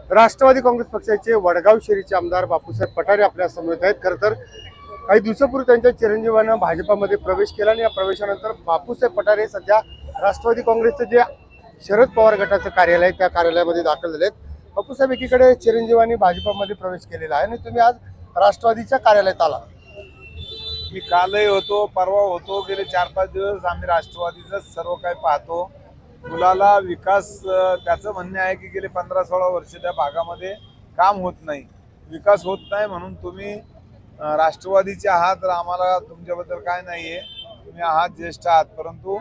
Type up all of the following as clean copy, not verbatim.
राष्ट्रवादी काँग्रेस पक्षाचे वडगाव शहरीचे आमदार बापूसाहेब पठारे आपल्या समोर आहेत। खरं तर काही दिवसापूर्वी त्यांच्या चिरंजीवानं भाजपामध्ये प्रवेश केला आणि या प्रवेशानंतर बापूसाहेब पठारे सध्या राष्ट्रवादी काँग्रेसचं जे शरद पवार गटाचं कार्यालय त्या कार्यालयामध्ये दाखल झाले आहेत। बापूसाहेब एकीकडे चिरंजीवांनी भाजपामध्ये प्रवेश केलेला आहे आणि तुम्ही आज राष्ट्रवादीच्या कार्यालयात आला। मी कालही होतो, परवा होतो, गेले 4-5 दिवस आम्ही राष्ट्रवादीचं सर्व काही पाहतो। मुलाला विकास त्याचं म्हणणे आहे की गेले 15-16 वर्ष त्या भागामध्ये काम होत नाही, विकास होत नाही, म्हणून तुम्ही राष्ट्रवादीचे आहात तर आम्हाला तुमच्याबद्दल काय नाही आहे, तुम्ही आहात ज्येष्ठ आहात, परंतु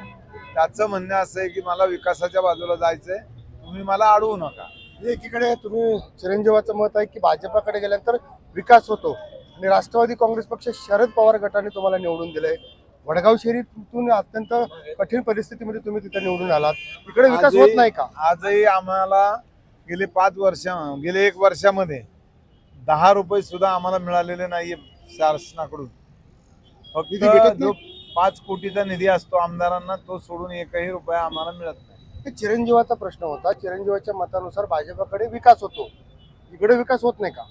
त्याचं म्हणणं असं आहे की मला विकासाच्या बाजूला जायचं आहे, तुम्ही मला अडवू नका। एकीकडे तुम्ही चिरंजीवाचं मत आहे की भाजपाकडे गेल्यानंतर विकास होतो आणि राष्ट्रवादी काँग्रेस पक्ष शरद पवार गटाने तुम्हाला निवडून दिलंय। वडगाव शहरीतून अत्यंत कठीण परिस्थितीमध्ये तुम्ही तिथे निवडून आलात, इकडे विकास होत नाही का? आजही आम्हाला गेले 1 वर्षामध्ये 10 रुपये सुद्धा आम्हाला मिळालेले नाहीये शासनाकडून। फक्त जो 5 कोटीचा निधी असतो आमदारांना तो सोडून 1ही रुपया आम्हाला मिळत नाही। चिरंजीवाचा प्रश्न होता, चिरंजीवाच्या मतानुसार भाजपाकडे विकास होतो, इकडे विकास होत नाही का?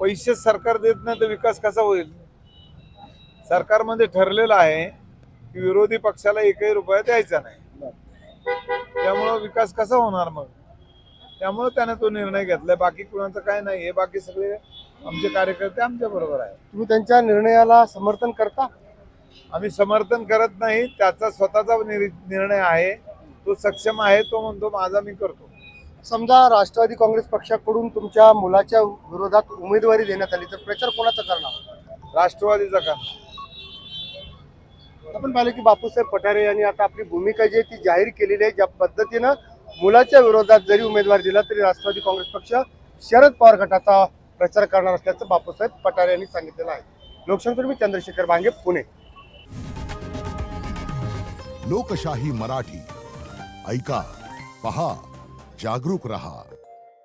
पैसे सरकार देत नाही तर विकास कसा होईल? सरकारमध्ये ठरलेलं आहे की विरोधी पक्षाला 1ही रुपया द्यायचा नाही, त्यामुळे विकास कसा होणार मग? त्यामुळे त्याने तो निर्णय घेतलाय, बाकी कुणाचं काय नाही, हे बाकी सगळे आमचे कार्यकर्ते आमच्या बरोबर आहे। तुम्ही त्यांच्या निर्णयाला समर्थन करता? आम्ही समर्थन करत नाही, त्याचा स्वतःचा निर्णय आहे, तो सक्षम आहे, तो म्हणतो माझा मी करतो। समजा राष्ट्रवादी काँग्रेस पक्षाकडून तुमच्या मुलाच्या विरोधात उमेदवारी देण्यात आली तर प्रचार कोणाचा करणार? राष्ट्रवादीचा करणार। आपण पाहिलं की बापूसाहेब पठारे यांनी आता आपली भूमिका जी आहे ती जाहीर केलेली आहे। ज्या पद्धतीनं मुलाच्या विरोधात जरी उमेदवार दिला तरी राष्ट्रवादी काँग्रेस पक्ष शरद पवार गटाचा प्रचार करणार असल्याचं बापूसाहेब पठारे यांनी सांगितलेलं आहे। लोकसंपर्क चंद्रशेखर बांगे, पुणे। लोकशाही मराठी ऐका, पहा, जागरूक रहा।